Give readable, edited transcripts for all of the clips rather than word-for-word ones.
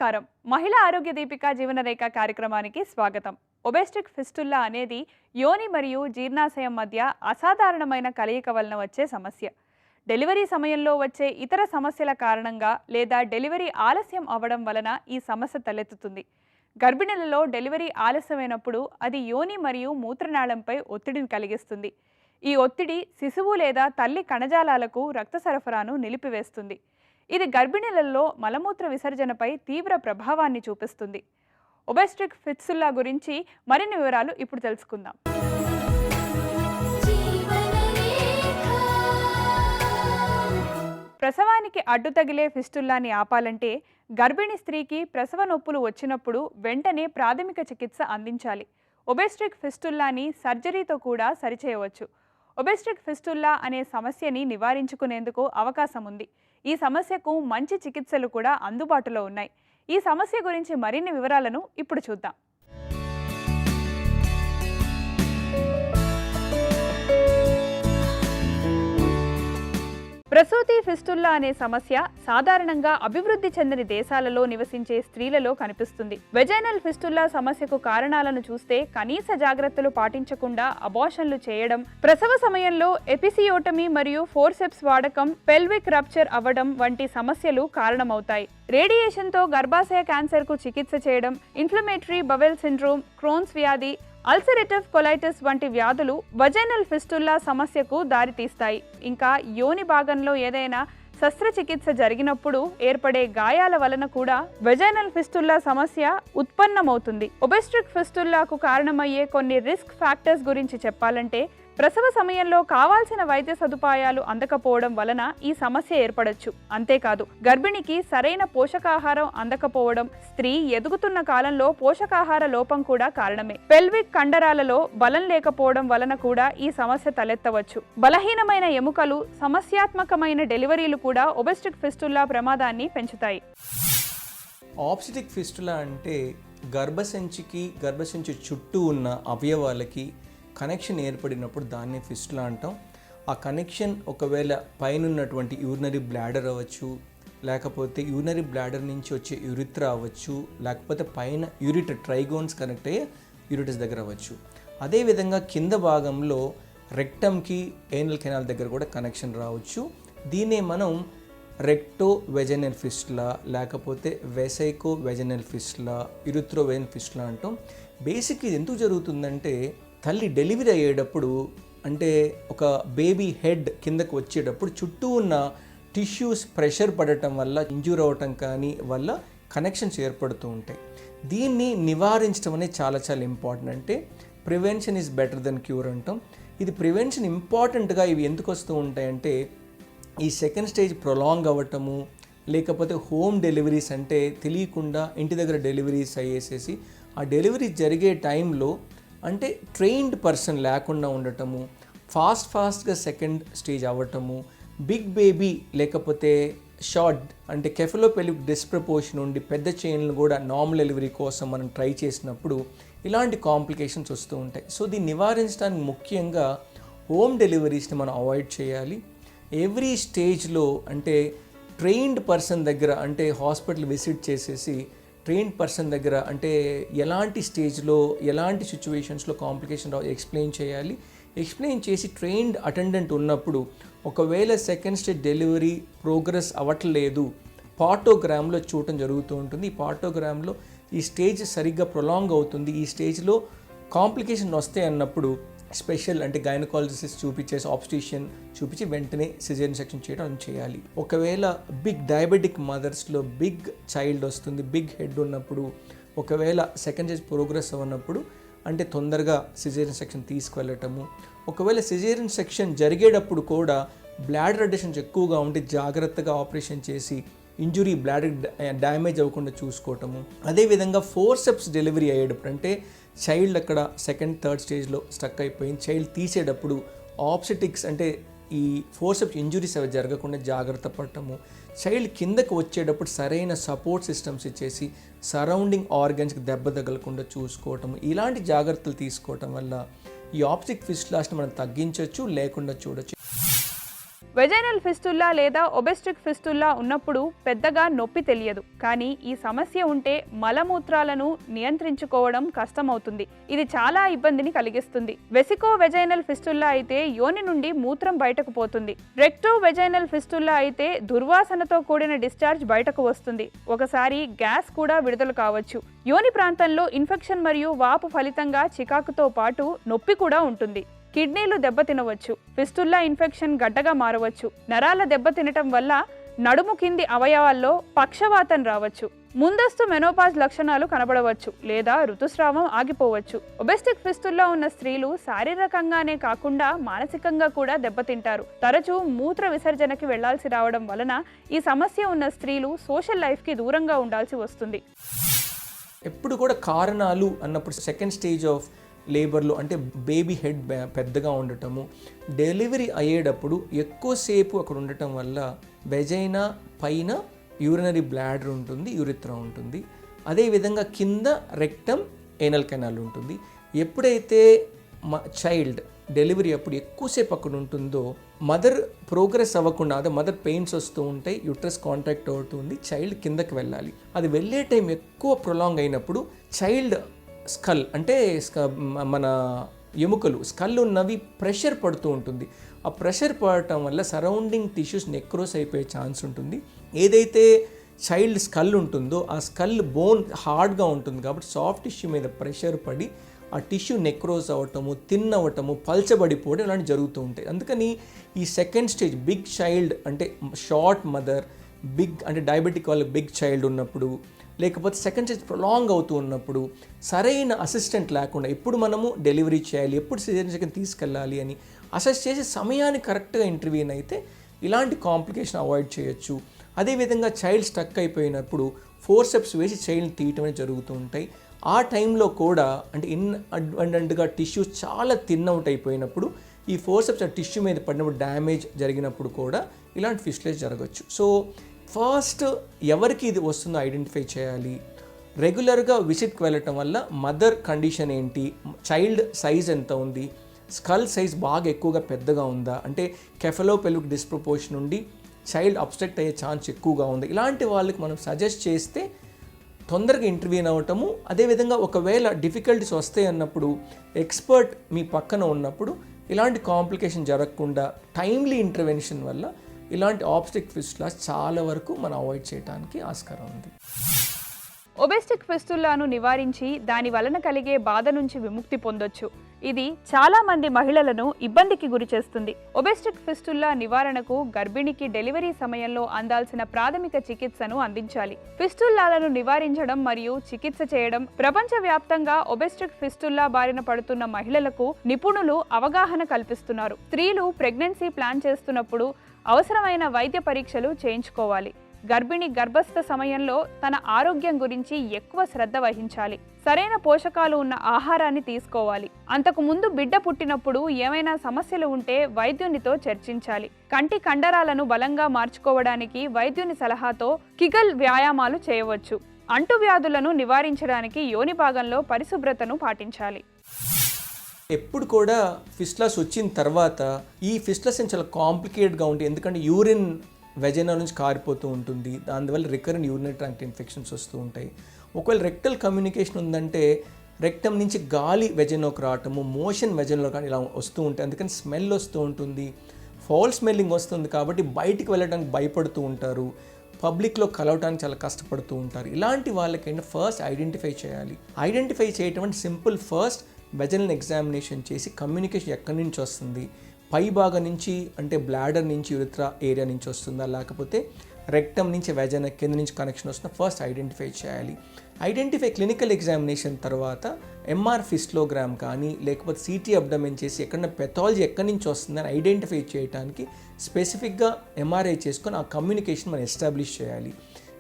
నమస్కారం. మహిళా ఆరోగ్య దీపిక జీవనరేఖ కార్యక్రమానికి స్వాగతం. ఒబెస్టిక్ ఫిస్టులా అనేది యోని మరియు జీర్ణాశయం మధ్య అసాధారణమైన కలయిక వలన వచ్చే సమస్య. డెలివరీ సమయంలో వచ్చే ఇతర సమస్యల కారణంగా లేదా డెలివరీ ఆలస్యం అవ్వడం వలన ఈ సమస్య తలెత్తుతుంది. గర్భిణులలో డెలివరీ ఆలస్యమైనప్పుడు అది యోని మరియు మూత్రనాళంపై ఒత్తిడిని కలిగిస్తుంది. ఈ ఒత్తిడి శిశువు లేదా తల్లి కణజాలాలకు రక్త సరఫరాను నిలిపివేస్తుంది. ఇది గర్భిణులలో మలమూత్ర విసర్జనపై తీవ్ర ప్రభావాన్ని చూపిస్తుంది. ఒబెస్టిక్ ఫిస్టులా గురించి మరిన్ని వివరాలు ఇప్పుడు తెలుసుకుందాం. ప్రసవానికి అడ్డు తగిలే ఫిస్టులాని ఆపాలంటే గర్భిణీ స్త్రీకి ప్రసవ నొప్పులు వచ్చినప్పుడు వెంటనే ప్రాథమిక చికిత్స అందించాలి. ఒబెస్టిక్ ఫిస్టులాని సర్జరీతో కూడా సరిచేయవచ్చు. ఒబెస్టిక్ ఫిస్టులా అనే సమస్యని నివారించుకునేందుకు అవకాశం ఉంది. ఈ సమస్యకు మంచి చికిత్సలు కూడా అందుబాటులో ఉన్నాయి. ఈ సమస్య గురించి మరిన్ని వివరాలను ఇప్పుడు చూద్దాం. ప్రసూతి ఫిస్టులా అనే సమస్య సాధారణంగా అభివృద్ధి చెందని దేశాలలో నివసించే స్త్రీలలో కనిపిస్తుంది. వెజైనల్ ఫిస్టులా సమస్యకు కారణాలను చూస్తే కనీస జాగ్రత్తలు పాటించకుండా అబార్షన్లు చేయడం, ప్రసవ సమయంలో ఎపిసియోటమీ మరియు ఫోర్సెప్స్ వాడకం, పెల్విక్ రప్చర్ అవ్వడం వంటి సమస్యలు కారణమవుతాయి. రేడియేషన్తో గర్భాశయ క్యాన్సర్కు చికిత్స చేయడం, ఇన్ఫ్లమేటరీ బవెల్ సిండ్రోమ్, క్రోన్స్ వ్యాధి, అల్సరేటివ్ కొలైటిస్ వంటి వ్యాధులు వజైనల్ ఫిస్టులా సమస్యకు దారితీస్తాయి. ఇంకా యోని భాగంలో ఏదైనా శస్త్రచికిత్స జరిగినప్పుడు ఏర్పడే గాయాల వలన కూడా వెజైనల్ ఫిస్టులా సమస్య ఉత్పన్నమవుతుంది. ఒబెస్టిక్ ఫిస్టులాకు కారణమయ్యే కొన్ని రిస్క్ ఫ్యాక్టర్స్ గురించి చెప్పాలంటే, ప్రసవ సమయంలో కావాల్సిన వైద్య సదుపాయాలు అందకపోవడం వలన ఈ సమస్య ఏర్పడచ్చు. అంతేకాదు, గర్భిణికి సరైన పోషకాహారం అందకపోవడం, స్త్రీ ఎదుగుతున్న కాలంలో పోషకాహార లోపం కూడా కారణమే. పెల్విక్ కండరాలలో బలం లేకపోవడం వలన కూడా ఈ సమస్య తలెత్తవచ్చు. బలహీనమైన ఎముకలు, సమస్యాత్మకమైన డెలివరీలు కూడా ఒబెస్టిక్ ఫిస్టులా ప్రమాదాన్ని పెంచుతాయి. ఆబ్స్టెటిక్ ఫిస్టులా అంటే గర్భసంచి చుట్టూ ఉన్న అవయవాలకి కనెక్షన్ ఏర్పడినప్పుడు దాన్ని ఫిస్టులా అంటాం. ఆ కనెక్షన్ ఒకవేళ పైన ఉన్నటువంటి యూరినరీ బ్లాడర్ అవ్వచ్చు, లేకపోతే యూరినరీ బ్లాడర్ నుంచి వచ్చే యూరిత్రా అవ్వచ్చు, లేకపోతే పైన యూరిటర్ ట్రైగోన్స్ కనెక్ట్ అయ్యే యూరిటస్ దగ్గర అవ్వచ్చు. అదేవిధంగా కింద భాగంలో రెక్టమ్కి ఏనల్ కెనాల్ దగ్గర కూడా కనెక్షన్ రావచ్చు. దీన్నే మనం రెక్టో వెజైనల్ ఫిస్టులా, లేకపోతే వెసైకో వెజైనల్ ఫిస్టులా, యూరిత్రో వెజైనల్ ఫిస్టులా అంటాం. బేసిక్ ఇది ఎందుకు జరుగుతుందంటే, తల్లి డెలివరీ అయ్యేటప్పుడు అంటే ఒక బేబీ హెడ్ కిందకు వచ్చేటప్పుడు చుట్టూ ఉన్న టిష్యూస్ ప్రెషర్ పడటం వల్ల, ఇంజ్యూర్ అవ్వటం కానీ వల్ల కనెక్షన్స్ ఏర్పడుతూ ఉంటాయి. దీన్ని నివారించడం అనేది చాలా చాలా ఇంపార్టెంట్. అంటే prevention is better than cure అంటాం. ఇది ప్రివెన్షన్ ఇంపార్టెంట్గా ఇవి ఎందుకు వస్తూ ఉంటాయంటే, ఈ సెకండ్ స్టేజ్ ప్రొలాంగ్ అవ్వటము, లేకపోతే హోమ్ డెలివరీస్ అంటే తెలియకుండా ఇంటి దగ్గర డెలివరీస్ అయ్యేసేసి ఆ డెలివరీ జరిగే టైంలో అంటే ట్రైన్డ్ పర్సన్ లేకుండా ఉండటము, ఫాస్ట్గా సెకండ్ స్టేజ్ అవ్వటము, బిగ్ బేబీ లేకపోతే షార్ట్ అంటే కెఫలోపెలిక్ డిస్ప్రపోర్షన్ ఉండి పెద్ద చైన్లు కూడా నార్మల్ డెలివరీ కోసం మనం ట్రై చేసినప్పుడు ఇలాంటి కాంప్లికేషన్స్ వస్తూ ఉంటాయి. సో దీన్ని నివారించడానికి ముఖ్యంగా హోమ్ డెలివరీస్ని మనం అవాయిడ్ చేయాలి. ఎవ్రీ స్టేజ్లో అంటే ట్రైన్డ్ పర్సన్ దగ్గర అంటే హాస్పిటల్ విజిట్ చేసేసి ట్రైన్డ్ పర్సన్ దగ్గర అంటే ఎలాంటి స్టేజ్లో ఎలాంటి సిచ్యువేషన్స్లో కాంప్లికేషన్ ఎక్స్ప్లెయిన్ చేయాలి. ఎక్స్ప్లెయిన్ చేసి ట్రైన్డ్ అటెండెంట్ ఉన్నప్పుడు ఒకవేళ సెకండ్ స్టేజ్ డెలివరీ ప్రోగ్రెస్ అవ్వట్లేదు, పార్టోగ్రామ్లో చూడటం జరుగుతూ ఉంటుంది. ఈ పార్టోగ్రామ్లో ఈ స్టేజ్ సరిగ్గా ప్రొలాంగ్ అవుతుంది, ఈ స్టేజ్లో కాంప్లికేషన్ వస్తాయి అన్నప్పుడు స్పెషల్ అంటే గైనకాలజిస్ట్ చూపించేసి ఆబ్స్టిషియన్ చూపించి వెంటనే సిజేరియన్ సెక్షన్ చేయడం చేయాలి. ఒకవేళ బిగ్ డయాబెటిక్ మదర్స్లో బిగ్ చైల్డ్ వస్తుంది, బిగ్ హెడ్ ఉన్నప్పుడు, ఒకవేళ సెకండ్ స్టేజ్ ప్రోగ్రెస్ అవ్వనప్పుడు అంటే తొందరగా సిజేరియన్ సెక్షన్ తీసుకువెళ్ళటము. ఒకవేళ సిజేరియన్ సెక్షన్ జరిగేటప్పుడు కూడా బ్లాడర్ అడిషన్స్ ఎక్కువగా ఉంటే జాగ్రత్తగా ఆపరేషన్ చేసి ఇంజురీ బ్లాడర్ డ్యామేజ్ అవ్వకుండా చూసుకోవటము. అదేవిధంగా ఫోర్సెప్స్ డెలివరీ అయ్యేటప్పుడు అంటే చైల్డ్ అక్కడ సెకండ్ థర్డ్ స్టేజ్లో స్టక్ అయిపోయింది, చైల్డ్ తీసేటప్పుడు ఆబ్స్టెటిక్స్ అంటే ఈ ఫోర్సెప్స్ ఇంజురీస్ అవి జరగకుండా జాగ్రత్త పడటము. చైల్డ్ కిందకు వచ్చేటప్పుడు సరైన సపోర్ట్ సిస్టమ్స్ ఇచ్చేసి సరౌండింగ్ ఆర్గన్స్కి దెబ్బ తగలకుండా చూసుకోవటము. ఇలాంటి జాగ్రత్తలు తీసుకోవటం వల్ల ఈ ఆబ్స్టెటిక్ ఫిస్టులాస్ని మనం తగ్గించవచ్చు, లేకుండా చూడొచ్చు. వెజైనల్ ఫిస్టుల్లా లేదా ఒబెస్ట్రిక్ ఫిస్టుల్లా ఉన్నప్పుడు పెద్దగా నొప్పి తెలియదు, కానీ ఈ సమస్య ఉంటే మలమూత్రాలను నియంత్రించుకోవడం కష్టమవుతుంది. ఇది చాలా ఇబ్బందిని కలిగిస్తుంది. వెసికో వెజైనల్ ఫిస్టుల్లా అయితే యోని నుండి మూత్రం బయటకు పోతుంది. రెక్టో వెజైనల్ ఫిస్టుల్లా అయితే దుర్వాసనతో కూడిన డిశ్చార్జ్ బయటకు వస్తుంది. ఒకసారి గ్యాస్ కూడా విడుదల కావచ్చు. యోని ప్రాంతంలో ఇన్ఫెక్షన్ మరియు వాపు ఫలితంగా చికాకుతో పాటు నొప్పి కూడా ఉంటుంది. కిడ్నీలు దెబ్బతినవచ్చు. ఫిస్టుల్లా ఇన్ఫెక్షన్ గడ్డగా మారవచ్చు. నరాల దెబ్బతినటం వల్ల నడుము కింది అవయవాల్లో పక్షవాతం రావచ్చు. ముందస్తు మెనోపాజ్ లక్షణాలు కనబడవచ్చు లేదా ఋతుస్రావం ఆగిపోవచ్చు. ఒబెస్టిక్ ఫిస్టుల్లా ఉన్న స్త్రీలు శారీరకంగానే కాకుండా మానసికంగా కూడా దెబ్బతింటారు. తరచూ మూత్ర విసర్జనకి వెళ్లాల్సి రావడం వలన ఈ సమస్య ఉన్న స్త్రీలు సోషల్ లైఫ్కి దూరంగా ఉండాల్సి వస్తుంది. ఎప్పుడు కూడా కారణాలు అన్నప్పుడు సెకండ్ స్టేజ్ ఆఫ్ లేబర్లో అంటే బేబీ హెడ్ పెద్దగా ఉండటము, డెలివరీ అయ్యేటప్పుడు ఎక్కువసేపు అక్కడ ఉండటం వల్ల వెజైనా పైన యూరినరీ బ్లాడర్ ఉంటుంది, యూరిత్రా ఉంటుంది. అదేవిధంగా కింద రెక్టమ్, ఏనల్ కెనాల్ ఉంటుంది. ఎప్పుడైతే చైల్డ్ డెలివరీ అప్పుడు ఎక్కువసేపు అక్కడ ఉంటుందో మదర్ ప్రోగ్రెస్ అవ్వకుండా, అదే మదర్ పెయిన్స్ వస్తూ ఉంటాయి, యూట్రస్ కాంటాక్ట్ అవుతుంది, చైల్డ్ కిందకి వెళ్ళాలి. అది వెళ్ళే టైం ఎక్కువ ప్రొలాంగ్ అయినప్పుడు చైల్డ్ స్కల్ అంటే మన ఎముకలు స్కల్ ఉన్నవి ప్రెషర్ పడుతూ ఉంటుంది. ఆ ప్రెషర్ పడటం వల్ల సరౌండింగ్ టిష్యూస్ నెక్రోస్ అయిపోయే ఛాన్స్ ఉంటుంది. ఏదైతే చైల్డ్ స్కల్ ఉంటుందో ఆ స్కల్ బోన్ హార్డ్గా ఉంటుంది కాబట్టి సాఫ్ట్ టిష్యూ మీద ప్రెషర్ పడి ఆ టిష్యూ నెక్రోస్ అవ్వటము, థిన్ అవ్వటము, పల్చబడిపోవడం ఇలాంటివి జరుగుతూ ఉంటాయి. అందుకని ఈ సెకండ్ స్టేజ్ బిగ్ చైల్డ్ అంటే షార్ట్ మదర్, బిగ్ అంటే డయాబెటిక్ వాళ్ళ బిగ్ చైల్డ్ ఉన్నప్పుడు, లేకపోతే సెకండ్ స్టేజ్ ప్రొలాంగ్ అవుతూ ఉన్నప్పుడు సరైన అసిస్టెంట్ లేకుండా ఎప్పుడు మనము డెలివరీ చేయాలి, ఎప్పుడు సిజేరియన్ సెకండ్ తీసుకెళ్ళాలి అని అసెస్ చేసి సమయానికి కరెక్ట్గా ఇంటర్వ్యూన్ అయితే ఇలాంటి కాంప్లికేషన్ అవాయిడ్ చేయొచ్చు. అదేవిధంగా చైల్డ్ స్టక్ అయిపోయినప్పుడు ఫోర్సెప్స్ వేసి చైల్డ్ తీయటం అనేది జరుగుతూ ఉంటాయి. ఆ టైంలో కూడా అంటే అడ్వంటెంట్గా టిష్యూస్ చాలా థిన్ అవుట్ అయిపోయినప్పుడు ఈ ఫోర్సెప్స్ ఆ టిష్యూ మీద పడినప్పుడు డ్యామేజ్ జరిగినప్పుడు కూడా ఇలాంటి ఫిస్టులేస్ జరగచ్చు. సో ఫస్ట్ ఎవరికి ఇది వస్తుందో ఐడెంటిఫై చేయాలి. రెగ్యులర్గా విజిట్కి వెళ్ళటం వల్ల మదర్ కండిషన్ ఏంటి, చైల్డ్ సైజ్ ఎంత ఉంది, స్కల్ సైజ్ బాగా ఎక్కువగా పెద్దగా ఉందా, అంటే కెఫలోపెల్విక్ డిస్ప్రపోర్షన్ నుండి చైల్డ్ అబ్స్ట్రక్ట్ అయ్యే ఛాన్స్ ఎక్కువగా ఉంది, ఇలాంటి వాళ్ళకి మనం సజెస్ట్ చేస్తే తొందరగా ఇంటర్వ్యూన్ అవ్వటము. అదేవిధంగా ఒకవేళ డిఫికల్టీస్ వస్తాయి అన్నప్పుడు ఎక్స్పర్ట్ మీ పక్కన ఉన్నప్పుడు ఇలాంటి కాంప్లికేషన్ జరగకుండా టైమ్లీ ఇంటర్వెన్షన్ వల్ల ఇలాంటి ఆబ్స్టిక్ ఫిస్టులాస్ చాలా వరకు మనం అవాయిడ్ చేయడానికి ఆస్కారం ఉంది. ఒబెస్టిక్ ఫిస్టుల్లాను నివారించి దాని వలన కలిగే బాధ నుంచి విముక్తి పొందొచ్చు. ఇది చాలా మంది మహిళలను ఇబ్బందికి గురి చేస్తుంది. ఒబెస్టిక్ ఫిస్టుల్లా నివారణకు గర్భిణికి డెలివరీ సమయంలో అందాల్సిన ప్రాథమిక చికిత్సను అందించాలి. ఫిస్టుల్లాలను నివారించడం మరియు చికిత్స చేయడం ప్రపంచవ్యాప్తంగా ఒబెస్టిక్ ఫిస్టుల్లా బారిన పడుతున్న మహిళలకు నిపుణులు అవగాహన కల్పిస్తున్నారు. స్త్రీలు ప్రెగ్నెన్సీ ప్లాన్ చేస్తున్నప్పుడు అవసరమైన వైద్య పరీక్షలు చేయించుకోవాలి. గర్భిణి గర్భస్థ సమయంలో తన ఆరోగ్యం గురించి ఎక్కువ శ్రద్ధ వహించాలి. సరైన పోషకాలు ఉన్న ఆహారాన్ని తీసుకోవాలి. అంతకు ముందు బిడ్డ పుట్టినప్పుడు ఏమైనా సమస్యలు ఉంటే వైద్యునితో చర్చించాలి. కంటి కండరాలను బలంగా మార్చుకోవడానికి వైద్యుని సలహాతో కిగల్ వ్యాయామాలు చేయవచ్చు. అంటువ్యాధులను నివారించడానికి యోని భాగంలో పరిశుభ్రతను పాటించాలి. ఎప్పుడు కూడా ఫిస్టులాస్ వచ్చిన తర్వాత ఈ ఫిస్టులాస్ చాలా కాంప్లికేటెడ్గా ఉంటాయి. ఎందుకంటే యూరిన్ వెజైనా నుంచి కారిపోతూ ఉంటుంది, దానివల్ల రికరెంట్ యూరినరీ ట్రాక్ట్ ఇన్ఫెక్షన్స్ వస్తూ ఉంటాయి. ఒకవేళ రెక్టల్ కమ్యూనికేషన్ ఉందంటే రెక్టమ్ నుంచి గాలి వెజైనాకి రావటము, మోషన్ వెజైనాలో కానీ ఇలా వస్తూ ఉంటాయి. అందుకని స్మెల్ వస్తూ ఉంటుంది, ఫౌల్ స్మెల్లింగ్ వస్తుంది కాబట్టి బయటికి వెళ్ళడానికి భయపడుతూ ఉంటారు, పబ్లిక్లో కలవడానికి చాలా కష్టపడుతూ ఉంటారు. ఇలాంటి వాళ్ళకైనా ఫస్ట్ ఐడెంటిఫై చేయాలి. ఐడెంటిఫై చేయటం అంటే సింపుల్, ఫస్ట్ వెజైనల్ ఎగ్జామినేషన్ చేసి కమ్యూనికేషన్ ఎక్కడి నుంచి వస్తుంది, పై భాగం నుంచి అంటే బ్లాడర్ నుంచి యూరిత్రా ఏరియా నుంచి వస్తుందా, లేకపోతే రెక్టమ్ నుంచి వెజైనా కింద నుంచి కనెక్షన్ వస్తుందా, ఫస్ట్ ఐడెంటిఫై చేయాలి. ఐడెంటిఫై క్లినికల్ ఎగ్జామినేషన్ తర్వాత ఎంఆర్ ఫిస్టోగ్రామ్ కానీ లేకపోతే సిటీ అబ్డమెన్ చేసి ఎక్కడన్నా పెథాలజీ ఎక్కడి నుంచి వస్తుందని ఐడెంటిఫై చేయడానికి స్పెసిఫిక్గా ఎంఆర్ఐ చేసుకొని ఆ కమ్యూనికేషన్ మనం ఎస్టాబ్లిష్ చేయాలి.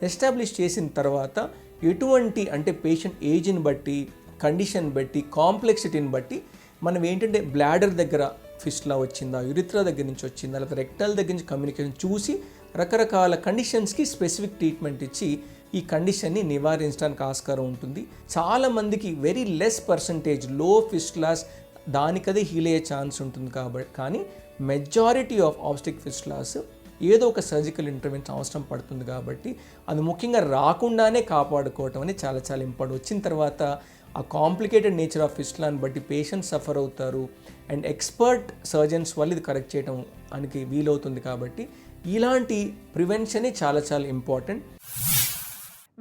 ఎస్టాబ్లిష్ చేసిన తర్వాత ఎటువంటి అంటే పేషెంట్ ఏజ్ని బట్టి, కండిషన్ బట్టి, కాంప్లెక్సిటీని బట్టి మనం ఏంటంటే బ్లాడర్ దగ్గర ఫిస్టులా వచ్చిందా, యూరిత్రా దగ్గర నుంచి వచ్చిందా, లేదా రెక్టల్ దగ్గర నుంచి కమ్యూనికేషన్ చూసి రకరకాల కండిషన్స్కి స్పెసిఫిక్ ట్రీట్మెంట్ ఇచ్చి ఈ కండిషన్ని నివారించడానికి ఆస్కారం ఉంటుంది. చాలామందికి వెరీ లెస్ పర్సంటేజ్ లో ఫిస్టులాస్ దానికదే హీల్ అయ్యే ఛాన్స్ ఉంటుంది కాబట్టి, కానీ మెజారిటీ ఆఫ్ ఆబ్స్టిక్ ఫిస్టులాస్ ఏదో ఒక సర్జికల్ ఇంటర్వెన్షన్ అవసరం పడుతుంది కాబట్టి అది ముఖ్యంగా రాకుండానే కాపాడుకోవటం అనేది చాలా చాలా ఇంపార్టెంట్. వచ్చిన తర్వాత ఆ కాంప్లికేటెడ్ నేచర్ ఆఫ్ ఫిస్టులాని బట్టి పేషెంట్స్ సఫర్ అవుతారు అండ్ ఎక్స్పర్ట్ సర్జన్స్ వల్ల ఇది కరెక్ట్ చేయడం మనకి వీలవుతుంది. కాబట్టి ఇలాంటి ప్రివెన్షనే చాలా చాలా ఇంపార్టెంట్.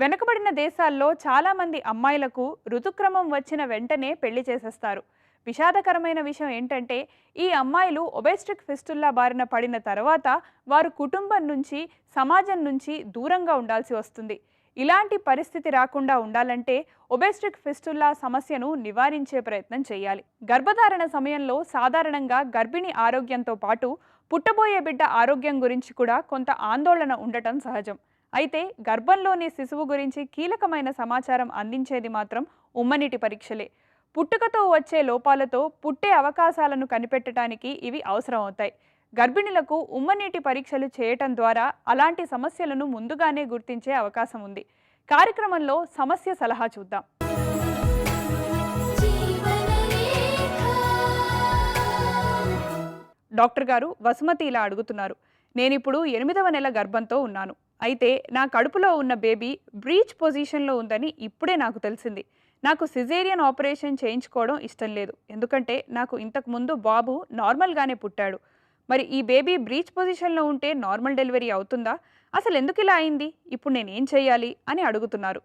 వెనుకబడిన దేశాల్లో చాలామంది అమ్మాయిలకు ఋతుక్రమం వచ్చిన వెంటనే పెళ్లి చేసేస్తారు. విషాదకరమైన విషయం ఏంటంటే ఈ అమ్మాయిలు ఒబెస్టిక్ ఫిస్టుల్లా బారిన పడిన తర్వాత వారు కుటుంబం నుంచి సమాజం నుంచి దూరంగా ఉండాల్సి వస్తుంది. ఇలాంటి పరిస్థితి రాకుండా ఉండాలంటే ఒబెస్టిక్ ఫిస్టుల్లా సమస్యను నివారించే ప్రయత్నం చేయాలి. గర్భధారణ సమయంలో సాధారణంగా గర్భిణి ఆరోగ్యంతో పాటు పుట్టబోయే బిడ్డ ఆరోగ్యం గురించి కూడా కొంత ఆందోళన ఉండటం సహజం. అయితే గర్భంలోని శిశువు గురించి కీలకమైన సమాచారం అందించేది మాత్రం ఉమ్మనీటి పరీక్షలే. పుట్టుకతో వచ్చే లోపాలతో పుట్టే అవకాశాలను కనిపెట్టడానికి ఇవి అవసరం అవుతాయి. గర్భిణులకు ఉమ్మనీటి పరీక్షలు చేయటం ద్వారా అలాంటి సమస్యలను ముందుగానే గుర్తించే అవకాశం ఉంది. కార్యక్రమంలో సమస్య సలహా చూద్దాం. డాక్టర్ గారు, వసుమతి ఇలా అడుగుతున్నారు. నేనిప్పుడు 8వ నెల గర్భంతో ఉన్నాను. అయితే నా కడుపులో ఉన్న బేబీ బ్రీచ్ పొజిషన్లో ఉందని ఇప్పుడే నాకు తెలిసింది. నాకు సిజేరియన్ ఆపరేషన్ చేయించుకోవడం ఇష్టం లేదు, ఎందుకంటే నాకు ఇంతకుముందు బాబు నార్మల్గానే పుట్టాడు. మరి ఈ బేబీ బ్రీచ్ పొజిషన్లో ఉంటే నార్మల్ డెలివరీ అవుతుందా? అసలు ఎందుకు ఇలా అయింది? ఇప్పుడు నేనేం చేయాలి అని అడుగుతున్నారు.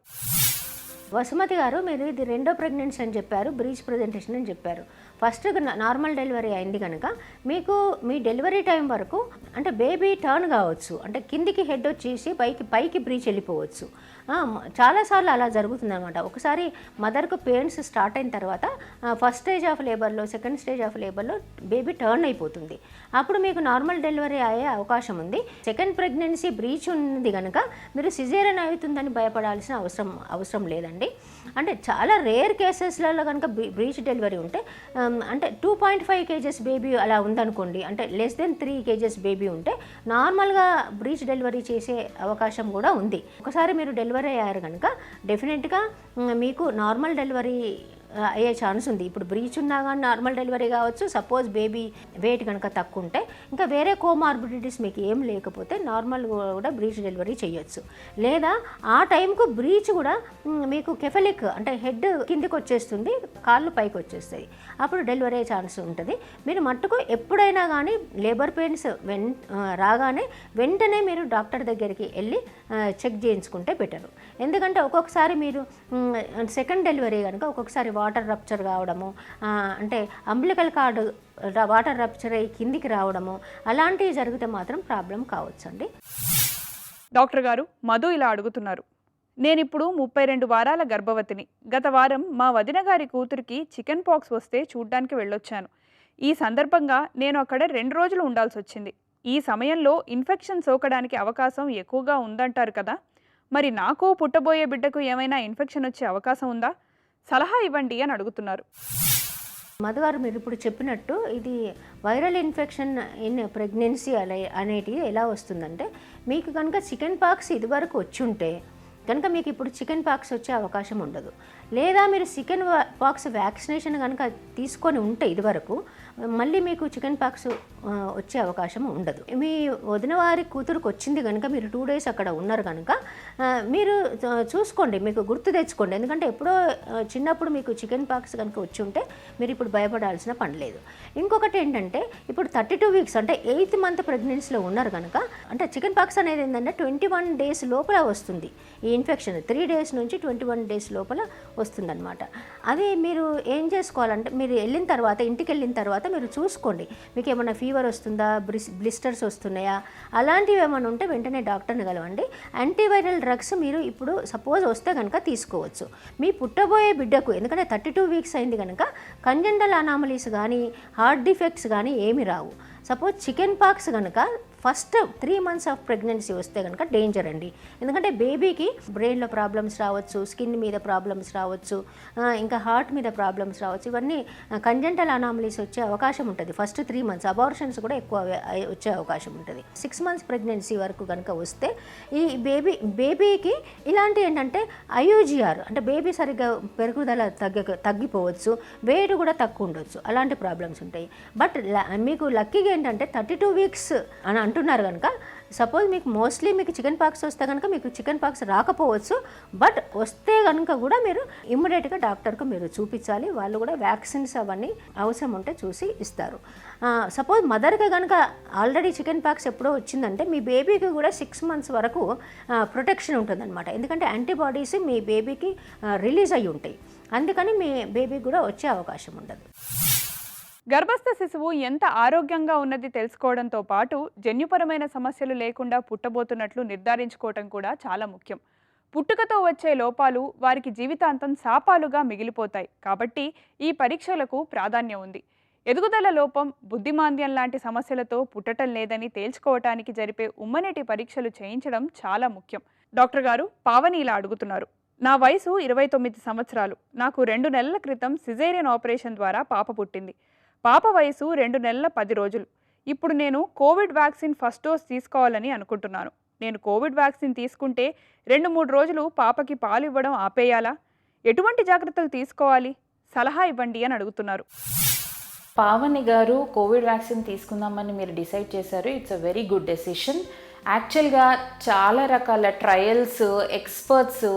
వసుమతి గారు, మీరు ఇది రెండో ప్రెగ్నెన్సీ అని చెప్పారు, బ్రీచ్ ప్రజెంటేషన్ అని చెప్పారు. ఫస్ట్ నార్మల్ డెలివరీ అయింది కనుక మీకు మీ డెలివరీ టైం వరకు అంటే బేబీ టర్న్ కావచ్చు, అంటే కిందికి హెడ్ వచ్చేసి పైకి బ్రీచ్ వెళ్ళిపోవచ్చు. చాలాసార్లు అలా జరుగుతుంది అనమాట. ఒకసారి మదర్కు పెయిన్స్ స్టార్ట్ అయిన తర్వాత ఫస్ట్ స్టేజ్ ఆఫ్ లేబర్లో, సెకండ్ స్టేజ్ ఆఫ్ లేబర్లో బేబీ టర్న్ అయిపోతుంది. అప్పుడు మీకు నార్మల్ డెలివరీ అయ్యే అవకాశం ఉంది. సెకండ్ ప్రెగ్నెన్సీ బ్రీచ్ ఉంది కనుక మీరు సిజేరియన్ అవుతుందని భయపడాల్సిన అవసరం లేదండి. అంటే చాలా రేర్ కేసెస్లలో కనుక బ్రీచ్ డెలివరీ ఉంటే అంటే 2.5 kgs బేబీ అలా ఉందనుకోండి, అంటే లెస్ దెన్ 3 kgs బేబీ ఉంటే నార్మల్గా బ్రీచ్ డెలివరీ చేసే అవకాశం కూడా ఉంది. ఒకసారి మీరు డెలివరీ అయ్యారు కనుక డెఫినెట్గా మీకు నార్మల్ డెలివరీ అయ్యే ఛాన్స్ ఉంది. ఇప్పుడు బ్రీచ్ ఉన్నా కానీ నార్మల్ డెలివరీ కావచ్చు. సపోజ్ బేబీ వెయిట్ కనుక తక్కువ ఉంటే, ఇంకా వేరే కోమార్బిడిటీస్ మీకు ఏం లేకపోతే నార్మల్ కూడా బ్రీచ్ డెలివరీ చేయొచ్చు. లేదా ఆ టైంకు బ్రీచ్ కూడా మీకు కెఫలిక్ అంటే హెడ్ కిందికి వచ్చేస్తుంది, కాళ్ళు పైకి వచ్చేస్తాయి, అప్పుడు డెలివరీ అయ్యే ఛాన్స్ ఉంటుంది. మీరు మట్టుకు ఎప్పుడైనా కానీ లేబర్ పెయిన్స్ రాగానే వెంటనే మీరు డాక్టర్ దగ్గరికి వెళ్ళి చెక్ చేయించుకుంటే బెటరు. ఎందుకంటే ఒక్కొక్కసారి మీరు సెకండ్ డెలివరీ కనుక ఒక్కొక్కసారి వాటర్ రప్చర్ కావడము, అంటే అంబ్లికల్ కార్డు వాటర్ రప్చర్ అయ్యి కిందికి రావడము, అలాంటివి జరిగితే మాత్రం ప్రాబ్లం కావచ్చు అండి. డాక్టర్ గారు, మధు ఇలా అడుగుతున్నారు. నేనిప్పుడు 32 వారాల గర్భవతిని. గత వారం మా వదిన గారి కూతురికి చికెన్ పాక్స్ వస్తే చూడ్డానికి వెళ్ళొచ్చాను. ఈ సందర్భంగా నేను అక్కడ 2 రోజులు ఉండాల్సి వచ్చింది. ఈ సమయంలో ఇన్ఫెక్షన్ సోకడానికి అవకాశం ఎక్కువగా ఉందంటారు కదా, మరి నాకు పుట్టబోయే బిడ్డకు ఏమైనా ఇన్ఫెక్షన్ వచ్చే అవకాశం ఉందా? సలహా ఇవ్వండి అని అడుగుతున్నారు. మధుగారు, మీరు ఇప్పుడు చెప్పినట్టు ఇది వైరల్ ఇన్ఫెక్షన్ ఇన్ ప్రెగ్నెన్సీ అనేటివి ఎలా వస్తుందంటే, మీకు కనుక చికెన్ పాక్స్ ఇదివరకు వచ్చి ఉంటే కనుక మీకు ఇప్పుడు చికెన్ పాక్స్ వచ్చే అవకాశం ఉండదు. లేదా మీరు చికెన్ పాక్స్ వ్యాక్సినేషన్ కనుక తీసుకొని ఉంటే ఇదివరకు మళ్ళీ మీకు చికెన్ పాక్స్ వచ్చే అవకాశం ఉండదు. మీ వదిన వారి కూతురుకు వచ్చింది కనుక మీరు 2 days అక్కడ ఉన్నారు కనుక మీరు చూసుకోండి, మీకు గుర్తు తెచ్చుకోండి. ఎందుకంటే ఎప్పుడో చిన్నప్పుడు మీకు చికెన్ పాక్స్ కనుక వచ్చి ఉంటే మీరు ఇప్పుడు భయపడాల్సిన పని లేదు. ఇంకొకటి ఏంటంటే, ఇప్పుడు 32 weeks అంటే 8th month ప్రెగ్నెన్సీలో ఉన్నారు కనుక, అంటే చికెన్ పాక్స్ అనేది ఏంటంటే 21 days లోపల వస్తుంది. ఈ ఇన్ఫెక్షన్ 3 days నుంచి 21 days లోపల వస్తుందన్నమాట. అది మీరు ఏం చేసుకోవాలంటే, మీరు వెళ్ళిన తర్వాత ఇంటికి వెళ్ళిన తర్వాత మీరు చూసుకోండి, మీకు ఏమైనా ఫీవర్ వస్తుందా, బ్లిస్టర్స్ వస్తున్నాయా, అలాంటివి ఏమైనా ఉంటే వెంటనే డాక్టర్ని కలవండి. యాంటీవైరల్ డ్రగ్స్ మీరు ఇప్పుడు సపోజ్ వస్తే కనుక తీసుకోవచ్చు. మీ పుట్టబోయే బిడ్డకు, ఎందుకంటే 32 weeks అయింది కనుక కంజెంటల్ అనామలీస్ కానీ హార్ట్ డిఫెక్ట్స్ కానీ ఏమి రావు. సపోజ్ చికెన్ పాక్స్ కనుక ఫస్ట్ 3 months ఆఫ్ ప్రెగ్నెన్సీ వస్తే కనుక డేంజర్ అండి. ఎందుకంటే బేబీకి బ్రెయిన్లో ప్రాబ్లమ్స్ రావచ్చు, స్కిన్ మీద ప్రాబ్లమ్స్ రావచ్చు, ఇంకా హార్ట్ మీద ప్రాబ్లమ్స్ రావచ్చు. ఇవన్నీ కంజెంటల్ అనామలీస్ వచ్చే అవకాశం ఉంటుంది. ఫస్ట్ 3 months అబార్షన్స్ కూడా ఎక్కువ వచ్చే అవకాశం ఉంటుంది. 6 months ప్రెగ్నెన్సీ వరకు కనుక వస్తే ఈ బేబీకి ఇలాంటి ఏంటంటే IUGR అంటే బేబీ సరిగ్గా పెరుగుదల తగ్గిపోవచ్చు, వెయిట్ కూడా తక్కువ ఉండొచ్చు, అలాంటి ప్రాబ్లమ్స్ ఉంటాయి. బట్ మీకు లక్కీగా ఏంటంటే 32 weeks అని అంటున్నారు కనుక సపోజ్ మీకు మోస్ట్లీ మీకు చికెన్ పాక్స్ వస్తే కనుక మీకు చికెన్ పాక్స్ రాకపోవచ్చు. బట్ వస్తే కనుక కూడా మీరు ఇమ్మీడియట్గా డాక్టర్కు మీరు చూపించాలి. వాళ్ళు కూడా వ్యాక్సిన్స్ అవన్నీ అవసరం ఉంటే చూసి ఇస్తారు. సపోజ్ మదర్కి కనుక ఆల్రెడీ చికెన్ పాక్స్ ఎప్పుడో వచ్చిందంటే మీ బేబీకి కూడా 6 months వరకు ప్రొటెక్షన్ ఉంటుందన్నమాట. ఎందుకంటే యాంటీబాడీస్ మీ బేబీకి రిలీజ్ అయ్యి ఉంటాయి. అందుకని మీ బేబీకి కూడా వచ్చే అవకాశం ఉండదు. గర్భస్థ శిశువు ఎంత ఆరోగ్యంగా ఉన్నది తెలుసుకోవడంతో పాటు జన్యుపరమైన సమస్యలు లేకుండా పుట్టబోతున్నట్లు నిర్ధారించుకోవటం కూడా చాలా ముఖ్యం. పుట్టుకతో వచ్చే లోపాలు వారికి జీవితాంతం శాపాలుగా మిగిలిపోతాయి. కాబట్టి ఈ పరీక్షలకు ప్రాధాన్యం ఉంది. ఎదుగుదల లోపం, బుద్ధిమాంద్యం లాంటి సమస్యలతో పుట్టటం లేదని తేల్చుకోవటానికి జరిపే ఉమ్మనీటి పరీక్షలు చేయించడం చాలా ముఖ్యం. డాక్టర్ గారు, పావని ఇలా అడుగుతున్నారు. నా వయసు 29 సంవత్సరాలు. నాకు 2 నెలల క్రితం సిజేరియన్ ఆపరేషన్ ద్వారా పాప పుట్టింది. పాప వయసు 2 నెలల 10 రోజులు. ఇప్పుడు నేను కోవిడ్ వ్యాక్సిన్ ఫస్ట్ డోస్ తీసుకోవాలని అనుకుంటున్నాను. నేను కోవిడ్ వ్యాక్సిన్ తీసుకుంటే 2-3 రోజులు పాపకి పాలు ఇవ్వడం ఆపేయాలా? ఎటువంటి జాగ్రత్తలు తీసుకోవాలి? సలహా ఇవ్వండి అని అడుగుతున్నారు. పావని గారు, కోవిడ్ వ్యాక్సిన్ తీసుకుందామని మీరు డిసైడ్ చేశారు. It's a very good decision. యాక్చువల్గా చాలా రకాల ట్రయల్స్, ఎక్స్పర్ట్స్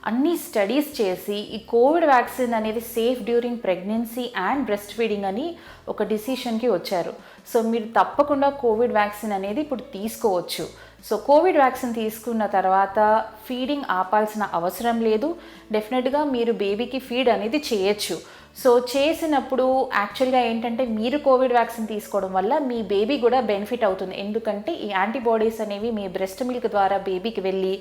అన్ని స్టడీస్ చేసి ఈ కోవిడ్ వ్యాక్సిన్ అనేది safe during pregnancy and breast feeding అని ఒక డిసిషన్కి వచ్చారు. సో మీరు తప్పకుండా కోవిడ్ వ్యాక్సిన్ అనేది ఇప్పుడు తీసుకోవచ్చు. సో కోవిడ్ వ్యాక్సిన్ తీసుకున్న తర్వాత ఫీడింగ్ ఆపాల్సిన అవసరం లేదు. డెఫినెట్గా మీరు బేబీకి ఫీడ్ అనేది చేయొచ్చు. సో చేసినప్పుడు యాక్చువల్గా ఏంటంటే మీరు కోవిడ్ వ్యాక్సిన్ తీసుకోవడం వల్ల మీ బేబీ కూడా బెనిఫిట్ అవుతుంది. ఎందుకంటే ఈ యాంటీబాడీస్ అనేవి మీ బ్రెస్ట్ మిల్క్ ద్వారా బేబీకి వెళ్ళి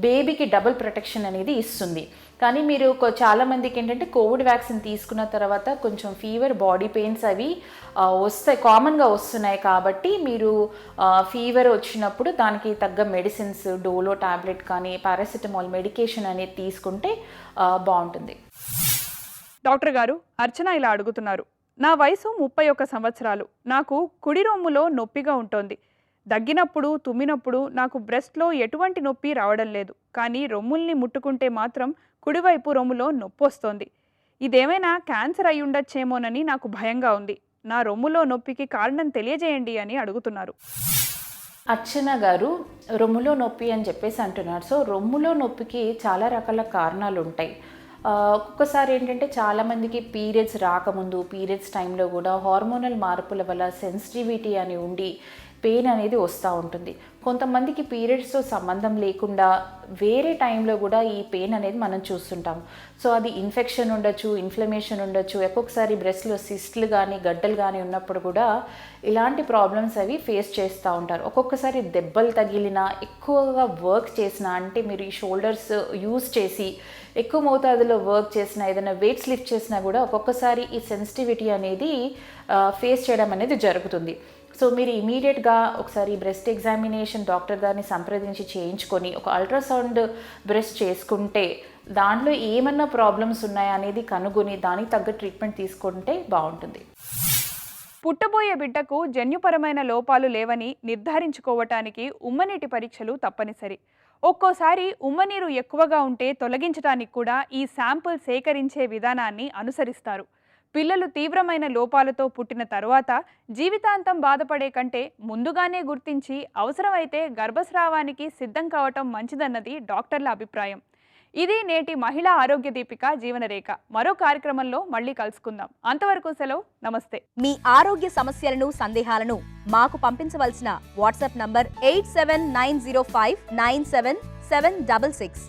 బేబీకి డబుల్ ప్రొటెక్షన్ అనేది ఇస్తుంది. కానీ మీరు చాలామందికి ఏంటంటే కోవిడ్ వ్యాక్సిన్ తీసుకున్న తర్వాత కొంచెం ఫీవర్, బాడీ పెయిన్స్ అవి వస్తాయి, కామన్గా వస్తున్నాయి. కాబట్టి మీరు ఫీవర్ వచ్చినప్పుడు దానికి తగ్గ మెడిసిన్స్, డోలో టాబ్లెట్ కానీ పారాసిటమాల్ మెడికేషన్ అనేది తీసుకుంటే బాగుంటుంది. డాక్టర్ గారు, అర్చన ఇలా అడుగుతున్నారు. నా వయసు 31 సంవత్సరాలు. నాకు కుడి రొమ్ములో నొప్పిగా ఉంటుంది. దగ్గినప్పుడు, తుమ్మినప్పుడు నాకు బ్రెస్ట్లో ఎటువంటి నొప్పి రావడం లేదు. కానీ రొమ్ముల్ని ముట్టుకుంటే మాత్రం కుడివైపు రొమ్ములో నొప్పి వస్తోంది. ఇదేమైనా క్యాన్సర్ అయి ఉండొచ్చేమోనని నాకు భయంగా ఉంది. నా రొమ్ములో నొప్పికి కారణం తెలియజేయండి అని అడుగుతున్నారు. అర్చన గారు, రొమ్ములో నొప్పి అని చెప్పేసి అంటున్నారు. సో రొమ్ములో నొప్పికి చాలా రకాల కారణాలు ఉంటాయి. ఒక్కొక్కసారి ఏంటంటే చాలామందికి పీరియడ్స్ రాకముందు, పీరియడ్స్ టైంలో కూడా హార్మోనల్ మార్పుల వల్ల సెన్సిటివిటీ అని ఉండి పెయిన్ అనేది వస్తూ ఉంటుంది. కొంతమందికి పీరియడ్స్తో సంబంధం లేకుండా వేరే టైంలో కూడా ఈ పెయిన్ అనేది మనం చూస్తుంటాం. సో అది ఇన్ఫెక్షన్ ఉండొచ్చు, ఇన్ఫ్లమేషన్ ఉండొచ్చు. ఒక్కొక్కసారి బ్రెస్ట్లో సిస్ట్లు కానీ గడ్డలు కానీ ఉన్నప్పుడు కూడా ఇలాంటి ప్రాబ్లమ్స్ అవి ఫేస్ చేస్తూ ఉంటారు. ఒక్కొక్కసారి దెబ్బలు తగిలినా, ఎక్కువగా వర్క్ చేసినా, అంటే మీరు ఈ షోల్డర్స్ యూజ్ చేసి ఎక్కువ మోతాదులో వర్క్ చేసినా, ఏదైనా వెయిట్స్ లిఫ్ట్ చేసినా కూడా ఒక్కొక్కసారి ఈ సెన్సిటివిటీ అనేది ఫేస్ చేయడం అనేది జరుగుతుంది. సో మీరు ఇమీడియట్గా ఒకసారి బ్రెస్ట్ ఎగ్జామినేషన్ డాక్టర్ గారిని సంప్రదించి చేయించుకొని ఒక అల్ట్రాసౌండ్ బ్రెస్ట్ చేసుకుంటే దాంట్లో ఏమన్నా ప్రాబ్లమ్స్ ఉన్నాయా అనేది కనుగొని దానికి తగ్గ ట్రీట్మెంట్ తీసుకుంటే బాగుంటుంది. పుట్టబోయే బిడ్డకు జన్యుపరమైన లోపాలు లేవని నిర్ధారించుకోవటానికి ఉమ్మనీటి పరీక్షలు తప్పనిసరి. ఒక్కోసారి ఉమ్మనీరు ఎక్కువగా ఉంటే తొలగించడానికి కూడా ఈ శాంపుల్ సేకరించే విధానాన్ని అనుసరిస్తారు. పిల్లలు తీవ్రమైన లోపాలతో పుట్టిన తరువాత జీవితాంతం బాధపడే కంటే ముందుగానే గుర్తించి అవసరమైతే గర్భస్రావానికి సిద్ధం కావటం మంచిదన్నది డాక్టర్ల అభిప్రాయం. ఇది నేటి మహిళా ఆరోగ్య దీపిక జీవనరేఖ. మరో కార్యక్రమంలో మళ్ళీ కలుసుకుందాం. అంతవరకు సెలవు, నమస్తే. మీ ఆరోగ్య సమస్యలను, సందేహాలను మాకు పంపించవలసిన వాట్సాప్ నంబర్ 8790597766.